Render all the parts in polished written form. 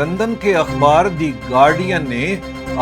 London کے اخبار دی guardian نے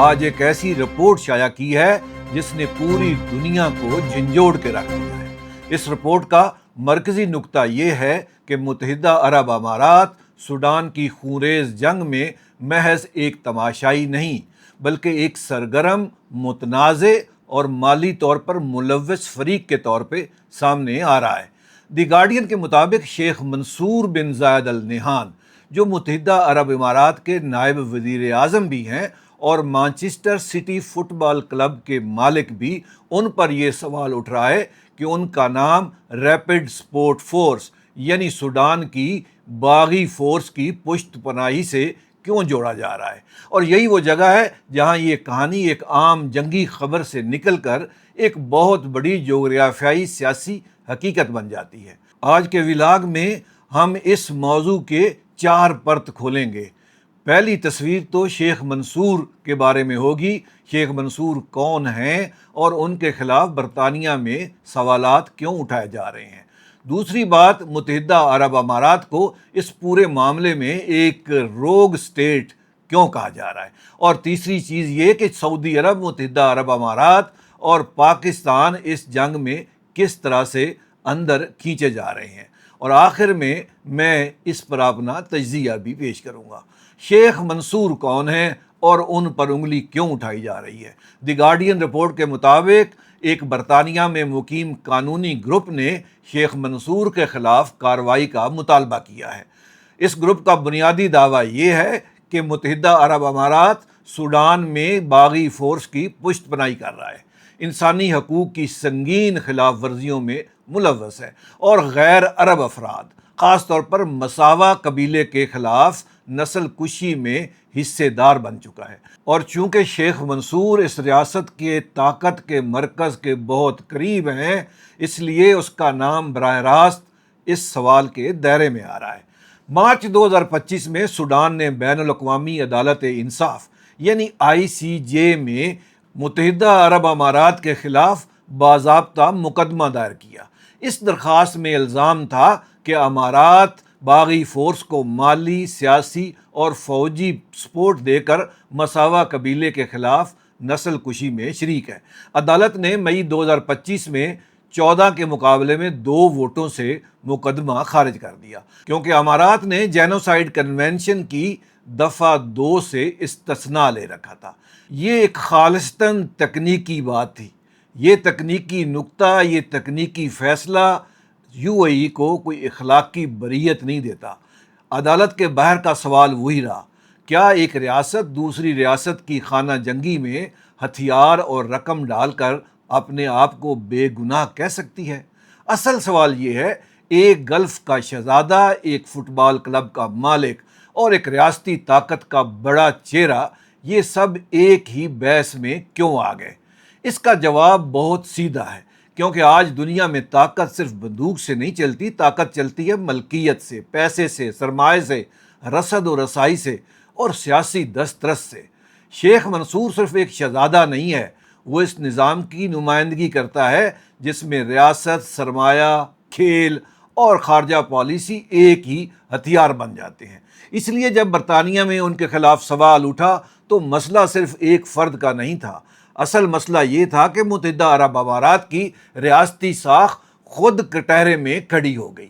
آج ایک ایسی رپورٹ شائع کی ہے جس نے پوری دنیا کو جھنجھوڑ کے رکھ دیا ہے۔ اس رپورٹ کا مرکزی نقطہ یہ ہے کہ متحدہ عرب امارات سوڈان کی خونریز جنگ میں محض ایک تماشائی نہیں بلکہ ایک سرگرم، متنازع اور مالی طور پر ملوث فریق کے طور پہ سامنے آ رہا ہے۔ دی گارڈین کے مطابق شیخ منصور بن زاید ال نہیان، جو متحدہ عرب امارات کے نائب وزیر اعظم بھی ہیں اور مانچسٹر سٹی فٹ بال کلب کے مالک بھی، ان پر یہ سوال اٹھ رہا ہے کہ ان کا نام ریپڈ سپورٹ فورس یعنی سوڈان کی باغی فورس کی پشت پناہی سے کیوں جوڑا جا رہا ہے۔ اور یہی وہ جگہ ہے جہاں یہ کہانی ایک عام جنگی خبر سے نکل کر ایک بہت بڑی جغرافیائی سیاسی حقیقت بن جاتی ہے۔ آج کے ولاگ میں ہم اس موضوع کے 4 پرت کھولیں گے۔ پہلی تصویر تو شیخ منصور کے بارے میں ہوگی۔ شیخ منصور کون ہیں اور ان کے خلاف برطانیہ میں سوالات کیوں اٹھائے جا رہے ہیں۔ دوسری بات، متحدہ عرب امارات کو اس پورے معاملے میں ایک روگ سٹیٹ کیوں کہا جا رہا ہے۔ اور تیسری چیز یہ کہ سعودی عرب، متحدہ عرب امارات اور پاکستان اس جنگ میں کس طرح سے اندر کھینچے جا رہے ہیں۔ اور آخر میں اس پر اپنا تجزیہ بھی پیش کروں گا۔ شیخ منصور کون ہیں اور ان پر انگلی کیوں اٹھائی جا رہی ہے؟ دی گارڈین رپورٹ کے مطابق ایک برطانیہ میں مقیم قانونی گروپ نے شیخ منصور کے خلاف کارروائی کا مطالبہ کیا ہے۔ اس گروپ کا بنیادی دعویٰ یہ ہے کہ متحدہ عرب امارات سوڈان میں باغی فورس کی پشت پناہی کر رہا ہے، انسانی حقوق کی سنگین خلاف ورزیوں میں ملوث ہے اور غیر عرب افراد، خاص طور پر مساوا قبیلے کے خلاف نسل کشی میں حصے دار بن چکا ہے۔ اور چونکہ شیخ منصور اس ریاست کے طاقت کے مرکز کے بہت قریب ہیں، اس لیے اس کا نام براہ راست اس سوال کے دائرے میں آ رہا ہے۔ مارچ 2025 میں سوڈان نے بین الاقوامی عدالت انصاف یعنی ICJ میں متحدہ عرب امارات کے خلاف باضابطہ مقدمہ دائر کیا۔ اس درخواست میں الزام تھا کہ امارات باغی فورس کو مالی، سیاسی اور فوجی سپورٹ دے کر مساوا قبیلے کے خلاف نسل کشی میں شریک ہے۔ عدالت نے مئی 2025 میں 14 کے مقابلے میں 2 ووٹوں سے مقدمہ خارج کر دیا، کیونکہ امارات نے جینوسائیڈ کنونشن کی دفعہ 2 سے استثناء لے رکھا تھا۔ یہ ایک خالصتاً تکنیکی بات تھی۔ یہ تکنیکی نقطہ، یہ تکنیکی فیصلہ UAE کو کوئی اخلاقی بریت نہیں دیتا۔ عدالت کے باہر کا سوال وہی رہا، کیا ایک ریاست دوسری ریاست کی خانہ جنگی میں ہتھیار اور رقم ڈال کر اپنے آپ کو بے گناہ کہہ سکتی ہے؟ اصل سوال یہ ہے، ایک گلف کا شہزادہ، ایک فٹ بال کلب کا مالک اور ایک ریاستی طاقت کا بڑا چہرہ، یہ سب ایک ہی بحث میں کیوں آ گئے؟ اس کا جواب بہت سیدھا ہے، کیونکہ آج دنیا میں طاقت صرف بندوق سے نہیں چلتی، طاقت چلتی ہے ملکیت سے، پیسے سے، سرمایہ سے، رسد و رسائی سے اور سیاسی دسترس سے۔ شیخ منصور صرف ایک شہزادہ نہیں ہے، وہ اس نظام کی نمائندگی کرتا ہے جس میں ریاست، سرمایہ، کھیل اور خارجہ پالیسی ایک ہی ہتھیار بن جاتے ہیں۔ اس لیے جب برطانیہ میں ان کے خلاف سوال اٹھا تو مسئلہ صرف ایک فرد کا نہیں تھا، اصل مسئلہ یہ تھا کہ متحدہ عرب امارات کی ریاستی ساکھ خود کٹہرے میں کھڑی ہو گئی۔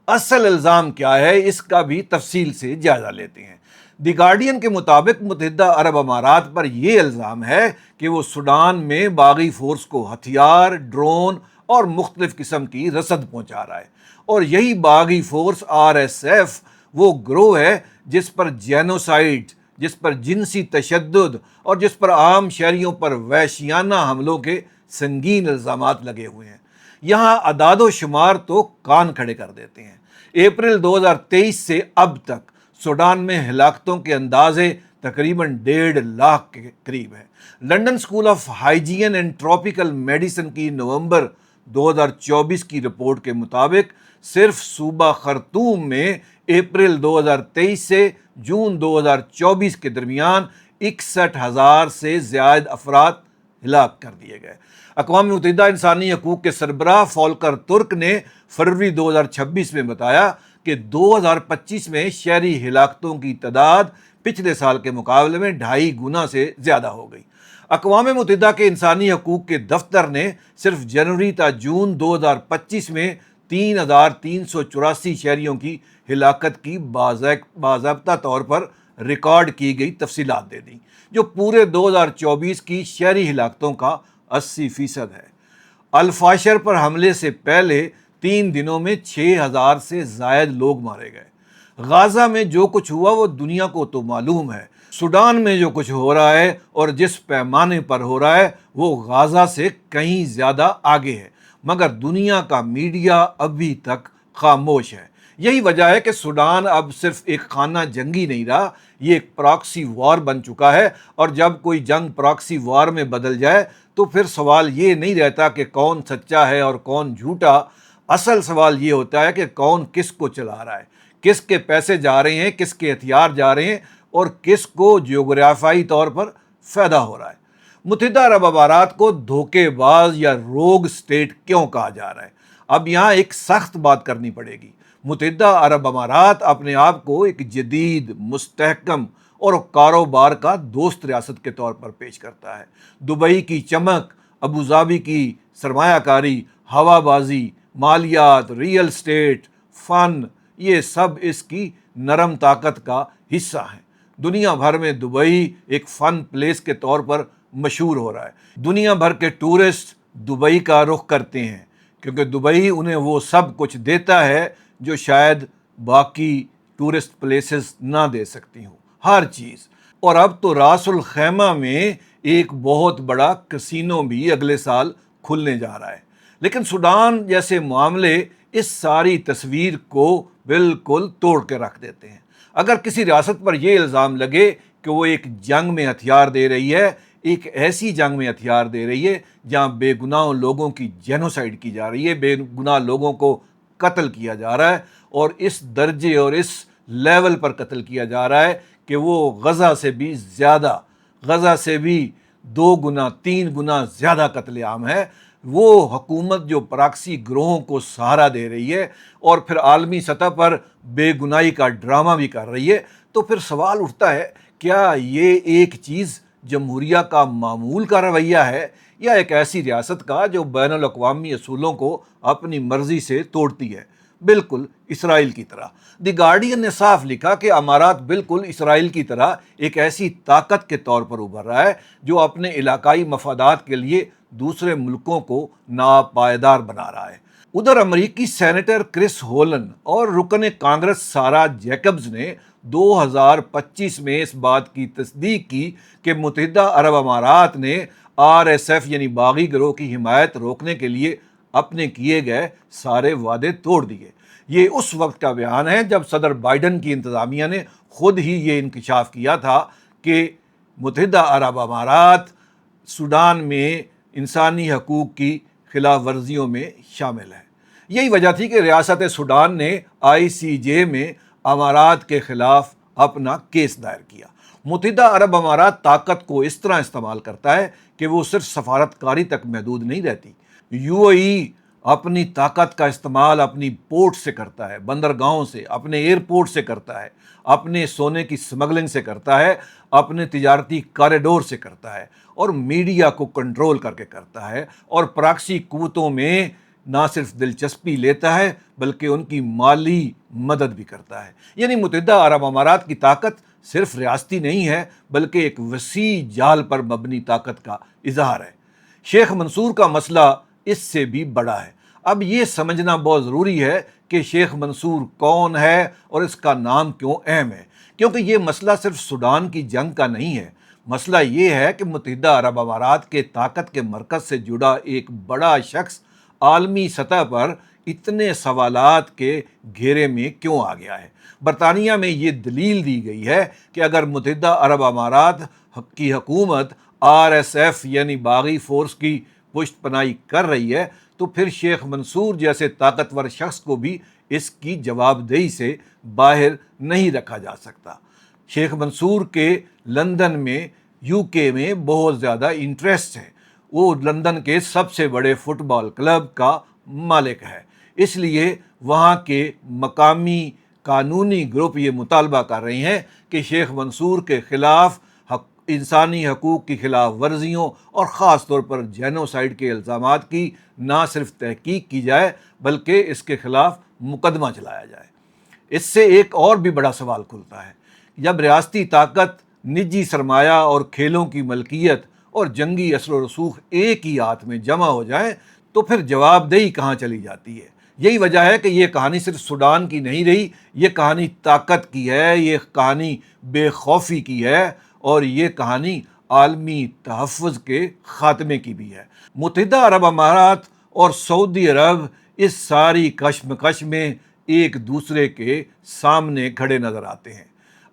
اصل الزام کیا ہے، اس کا بھی تفصیل سے جائزہ لیتے ہیں۔ دی گارڈین کے مطابق متحدہ عرب امارات پر یہ الزام ہے کہ وہ سوڈان میں باغی فورس کو ہتھیار، ڈرون اور مختلف قسم کی رسد پہنچا رہا ہے، اور یہی باغی فورس RSF وہ گروہ ہے جس پر جینوسائیڈ، جس پر جنسی تشدد اور جس پر عام شہریوں پر وحشیانہ حملوں کے سنگین الزامات لگے ہوئے ہیں۔ یہاں اعداد و شمار تو کان کھڑے کر دیتے ہیں۔ اپریل 2023 سے اب تک سوڈان میں ہلاکتوں کے اندازے تقریباً 1.5 لاکھ کے قریب ہیں۔ London school of hygiene and tropical medicine کی نومبر 2024 کی رپورٹ کے مطابق صرف صوبہ خرطوم میں اپریل 2023 سے جون 2024 کے درمیان 61,000 سے زائد افراد ہلاک کر دیے گئے۔ اقوام متحدہ انسانی حقوق کے سربراہ فولکر ترک نے فروری 2026 میں بتایا کہ کہ 2025 میں شہری ہلاکتوں کی تعداد پچھلے سال کے مقابلے میں 2.5 گنا سے زیادہ ہو گئی۔ اقوام متحدہ کے انسانی حقوق کے دفتر نے صرف جنوری تا جون 2025 میں 3,384 شہریوں کی ہلاکت کی باضابطہ طور پر ریکارڈ کی گئی تفصیلات دے دیں، جو پورے 2024 کی شہری ہلاکتوں کا 80% ہے۔ الفاشر پر حملے سے پہلے 3 دنوں میں 6,000 سے زائد لوگ مارے گئے۔ غازہ میں جو کچھ ہوا وہ دنیا کو تو معلوم ہے۔ سوڈان میں جو کچھ ہو رہا ہے اور جس پیمانے پر ہو رہا ہے وہ غازہ سے کہیں زیادہ آگے ہے، مگر دنیا کا میڈیا ابھی تک خاموش ہے۔ یہی وجہ ہے کہ سوڈان اب صرف ایک خانہ جنگی نہیں رہا، یہ ایک پراکسی وار بن چکا ہے، اور جب کوئی جنگ پراکسی وار میں بدل جائے تو پھر سوال یہ نہیں رہتا کہ کون سچا ہے اور کون جھوٹا، اصل سوال یہ ہوتا ہے کہ کون کس کو چلا رہا ہے، کس کے پیسے جا رہے ہیں، کس کے ہتھیار جا رہے ہیں اور کس کو جغرافیائی طور پر فائدہ ہو رہا ہے۔ متحدہ عرب امارات کو دھوکے باز یا روگ سٹیٹ کیوں کہا جا رہا ہے؟ اب یہاں ایک سخت بات کرنی پڑے گی۔ متحدہ عرب امارات اپنے آپ کو ایک جدید، مستحکم اور کاروبار کا دوست ریاست کے طور پر پیش کرتا ہے۔ دبئی کی چمک، ابوظہبی کی سرمایہ کاری، ہوا بازی، مالیات، ریئل اسٹیٹ، فن، یہ سب اس کی نرم طاقت کا حصہ ہیں۔ دنیا بھر میں دبئی ایک فن پلیس کے طور پر مشہور ہو رہا ہے۔ دنیا بھر کے ٹورسٹ دبئی کا رخ کرتے ہیں کیونکہ دبئی انہیں وہ سب کچھ دیتا ہے جو شاید باقی ٹورسٹ پلیسز نہ دے سکتی ہوں، ہر چیز۔ اور اب تو راس الخیمہ میں ایک بہت بڑا کسینو بھی اگلے سال کھلنے جا رہا ہے۔ لیکن سوڈان جیسے معاملے اس ساری تصویر کو بالکل توڑ کے رکھ دیتے ہیں۔ اگر کسی ریاست پر یہ الزام لگے کہ وہ ایک جنگ میں ہتھیار دے رہی ہے، ایک ایسی جنگ میں ہتھیار دے رہی ہے جہاں بے گناہ لوگوں کی جینوسائیڈ کی جا رہی ہے، بے گناہ لوگوں کو قتل کیا جا رہا ہے، اور اس درجے اور اس لیول پر قتل کیا جا رہا ہے کہ وہ غزہ سے بھی زیادہ، غزہ سے بھی 2 گنا 3 گنا زیادہ قتل عام ہے، وہ حکومت جو پراکسی گروہوں کو سہارا دے رہی ہے اور پھر عالمی سطح پر بے گناہی کا ڈرامہ بھی کر رہی ہے، تو پھر سوال اٹھتا ہے کیا یہ ایک چیز جمہوریہ کا معمول کا رویہ ہے یا ایک ایسی ریاست کا جو بین الاقوامی اصولوں کو اپنی مرضی سے توڑتی ہے؟ بالکل اسرائیل کی طرح۔ دی گارڈین نے صاف لکھا کہ امارات بالکل اسرائیل کی طرح ایک ایسی طاقت کے طور پر ابھر رہا ہے جو اپنے علاقائی مفادات کے لیے دوسرے ملکوں کو ناپائیدار بنا رہا ہے۔ ادھر امریکی سینیٹر کرس ہولن اور رکن کانگریس سارا جیکبز نے 2025 میں اس بات کی تصدیق کی کہ متحدہ عرب امارات نے RSF یعنی باغی گروہ کی حمایت روکنے کے لیے اپنے کیے گئے سارے وعدے توڑ دیے۔ یہ اس وقت کا بیان ہے جب صدر بائیڈن کی انتظامیہ نے خود ہی یہ انکشاف کیا تھا کہ متحدہ عرب امارات سوڈان میں انسانی حقوق کی خلاف ورزیوں میں شامل ہے۔ یہی وجہ تھی کہ ریاست سوڈان نے ICJ میں امارات کے خلاف اپنا کیس دائر کیا۔ متحدہ عرب امارات طاقت کو اس طرح استعمال کرتا ہے کہ وہ صرف سفارتکاری تک محدود نہیں رہتی۔ UAE اپنی طاقت کا استعمال اپنی پورٹ سے کرتا ہے، بندرگاہوں سے، اپنے ایئرپورٹ سے کرتا ہے، اپنے سونے کی سمگلنگ سے کرتا ہے، اپنے تجارتی کاریڈور سے کرتا ہے، اور میڈیا کو کنٹرول کر کے کرتا ہے، اور پراکسی قوتوں میں نہ صرف دلچسپی لیتا ہے بلکہ ان کی مالی مدد بھی کرتا ہے۔ یعنی متحدہ عرب امارات کی طاقت صرف ریاستی نہیں ہے بلکہ ایک وسیع جال پر مبنی طاقت کا اظہار ہے۔ شیخ منصور کا مسئلہ اس سے بھی بڑا ہے۔ اب یہ سمجھنا بہت ضروری ہے کہ شیخ منصور کون ہے اور اس کا نام کیوں اہم ہے، کیونکہ یہ مسئلہ صرف سوڈان کی جنگ کا نہیں ہے۔ مسئلہ یہ ہے کہ متحدہ عرب امارات کے طاقت کے مرکز سے جڑا ایک بڑا شخص عالمی سطح پر اتنے سوالات کے گھیرے میں کیوں آ گیا ہے۔ برطانیہ میں یہ دلیل دی گئی ہے کہ اگر متحدہ عرب امارات کی حکومت RSF یعنی باغی فورس کی پشت پناہی کر رہی ہے تو پھر شیخ منصور جیسے طاقتور شخص کو بھی اس کی جواب دہی سے باہر نہیں رکھا جا سکتا۔ شیخ منصور کے لندن میں UK میں بہت زیادہ انٹرسٹ ہے۔ وہ لندن کے سب سے بڑے فٹ بال کلب کا مالک ہے۔ اس لیے وہاں کے مقامی قانونی گروپ یہ مطالبہ کر رہے ہیں کہ شیخ منصور کے خلاف انسانی حقوق کی خلاف ورزیوں اور خاص طور پر جینوسائیڈ کے الزامات کی نہ صرف تحقیق کی جائے بلکہ اس کے خلاف مقدمہ چلایا جائے۔ اس سے ایک اور بھی بڑا سوال کھلتا ہے، جب ریاستی طاقت، نجی سرمایہ اور کھیلوں کی ملکیت اور جنگی اثر و رسوخ ایک ہی ہاتھ میں جمع ہو جائیں تو پھر جواب دہی کہاں چلی جاتی ہے؟ یہی وجہ ہے کہ یہ کہانی صرف سوڈان کی نہیں رہی، یہ کہانی طاقت کی ہے، یہ کہانی بے خوفی کی ہے، اور یہ کہانی عالمی تحفظ کے خاتمے کی بھی ہے۔ متحدہ عرب امارات اور سعودی عرب اس ساری کشمکش میں ایک دوسرے کے سامنے کھڑے نظر آتے ہیں۔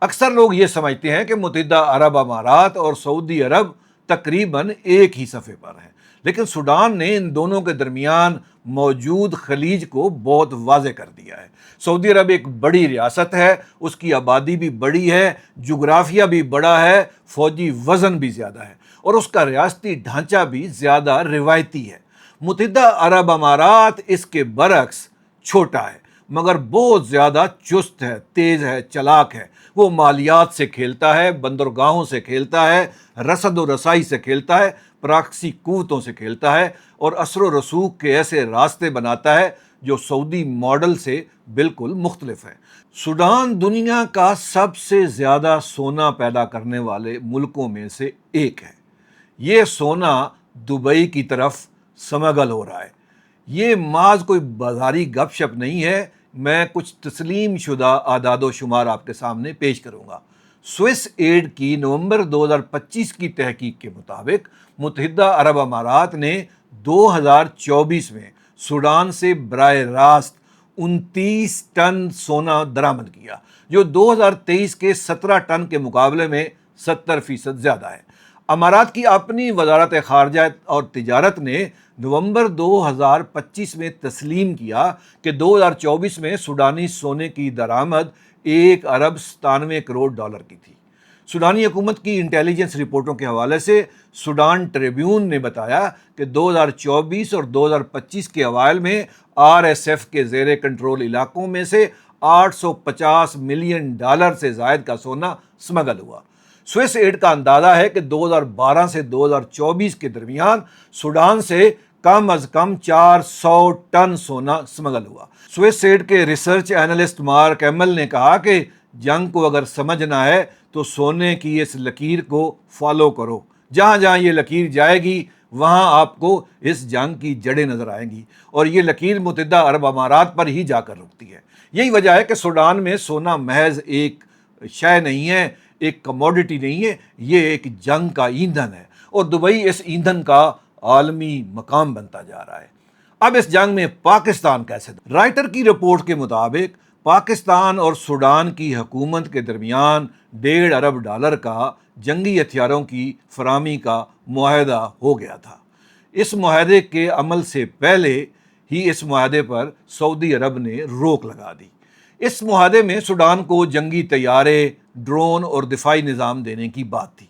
اکثر لوگ یہ سمجھتے ہیں کہ متحدہ عرب امارات اور سعودی عرب تقریباً ایک ہی صفحے پر ہیں، لیکن سوڈان نے ان دونوں کے درمیان موجود خلیج کو بہت واضح کر دیا ہے۔ سعودی عرب ایک بڑی ریاست ہے، اس کی آبادی بھی بڑی ہے، جغرافیہ بھی بڑا ہے، فوجی وزن بھی زیادہ ہے، اور اس کا ریاستی ڈھانچہ بھی زیادہ روایتی ہے۔ متحدہ عرب امارات اس کے برعکس چھوٹا ہے مگر بہت زیادہ چست ہے، تیز ہے، چلاک ہے۔ وہ مالیات سے کھیلتا ہے، بندرگاہوں سے کھیلتا ہے، رسد و رسائی سے کھیلتا ہے، پراکسی قوتوں سے کھیلتا ہے، اور اثر و رسوخ کے ایسے راستے بناتا ہے جو سعودی ماڈل سے بالکل مختلف ہے۔ سوڈان دنیا کا سب سے زیادہ سونا پیدا کرنے والے ملکوں میں سے ایک ہے۔ یہ سونا دبئی کی طرف سمگل ہو رہا ہے۔ یہ محض کوئی بازاری گپ شپ نہیں ہے، میں کچھ تسلیم شدہ اعداد و شمار آپ کے سامنے پیش کروں گا۔ سوئس ایڈ کی نومبر 2025 کی تحقیق کے مطابق متحدہ عرب امارات نے 2024 میں سوڈان سے براہ راست 29 ٹن سونا درآمد کیا، جو 2023 کے 17 ٹن کے مقابلے میں 70% زیادہ ہے۔ امارات کی اپنی وزارت خارجہ اور تجارت نے نومبر 2025 میں تسلیم کیا کہ 2024 میں سوڈانی سونے کی درآمد 1 ارب 97 کروڑ ڈالر کی تھی۔ سوڈانی حکومت کی انٹیلیجنس رپورٹوں کے حوالے سے سوڈان ٹریبیون نے بتایا کہ 2024 اور 2025 کے اوائل میں RSF کے زیر کنٹرول علاقوں میں سے 850 ملین ڈالر سے زائد کا سونا سمگل ہوا۔ سوئس ایڈ کا اندازہ ہے کہ 2012 سے 2024 کے درمیان سوڈان سے کم از کم 400 ٹن سونا سمگل ہوا۔ سوئس ایڈ کے ریسرچ اینالسٹ مارک ایمل نے کہا کہ جنگ کو اگر سمجھنا ہے تو سونے کی اس لکیر کو فالو کرو، جہاں جہاں یہ لکیر جائے گی وہاں آپ کو اس جنگ کی جڑیں نظر آئیں گی، اور یہ لکیر متحدہ عرب امارات پر ہی جا کر رکتی ہے۔ یہی وجہ ہے کہ سوڈان میں سونا محض ایک شے نہیں ہے، ایک کموڈٹی نہیں ہے، یہ ایک جنگ کا ایندھن ہے، اور دبئی اس ایندھن کا عالمی مقام بنتا جا رہا ہے۔ اب اس جنگ میں پاکستان کیسے؟ رائٹر کی رپورٹ کے مطابق پاکستان اور سوڈان کی حکومت کے درمیان 1.5 ارب ڈالر کا جنگی ہتھیاروں کی فراہمی کا معاہدہ ہو گیا تھا۔ اس معاہدے کے عمل سے پہلے ہی اس معاہدے پر سعودی عرب نے روک لگا دی۔ اس معاہدے میں سوڈان کو جنگی طیارے، ڈرون اور دفاعی نظام دینے کی بات تھی۔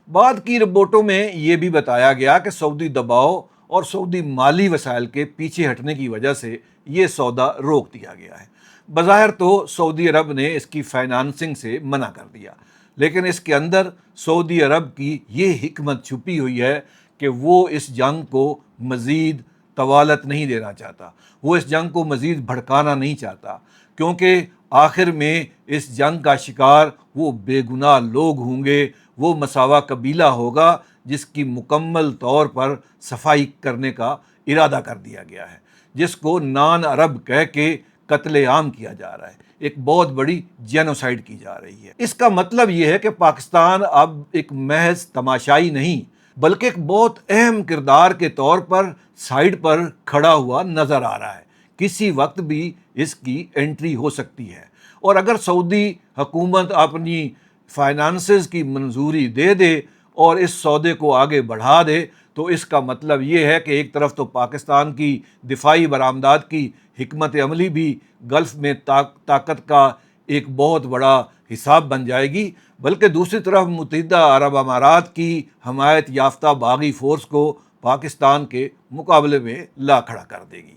بعد کی رپورٹوں میں یہ بھی بتایا گیا کہ سعودی دباؤ اور سعودی مالی وسائل کے پیچھے ہٹنے کی وجہ سے یہ سودا روک دیا گیا ہے۔ بظاہر تو سعودی عرب نے اس کی فائنانسنگ سے منع کر دیا، لیکن اس کے اندر سعودی عرب کی یہ حکمت چھپی ہوئی ہے کہ وہ اس جنگ کو مزید طوالت نہیں دینا چاہتا، وہ اس جنگ کو مزید بھڑکانا نہیں چاہتا، کیونکہ آخر میں اس جنگ کا شکار وہ بے گناہ لوگ ہوں گے، وہ مساوا قبیلہ ہوگا جس کی مکمل طور پر صفائی کرنے کا ارادہ کر دیا گیا ہے، جس کو نان عرب کہہ کے قتل عام کیا جا رہا ہے، ایک بہت بڑی جینوسائیڈ کی جا رہی ہے۔ اس کا مطلب یہ ہے کہ پاکستان اب ایک محض تماشائی نہیں بلکہ ایک بہت اہم کردار کے طور پر سائیڈ پر کھڑا ہوا نظر آ رہا ہے۔ کسی وقت بھی اس کی انٹری ہو سکتی ہے، اور اگر سعودی حکومت اپنی فائنانسز کی منظوری دے دے اور اس سودے کو آگے بڑھا دے تو اس کا مطلب یہ ہے کہ ایک طرف تو پاکستان کی دفاعی برآمدات کی حکمت عملی بھی گلف میں طاقت کا ایک بہت بڑا حساب بن جائے گی، بلکہ دوسری طرف متحدہ عرب امارات کی حمایت یافتہ باغی فورس کو پاکستان کے مقابلے میں لا کھڑا کر دے گی۔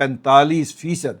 45%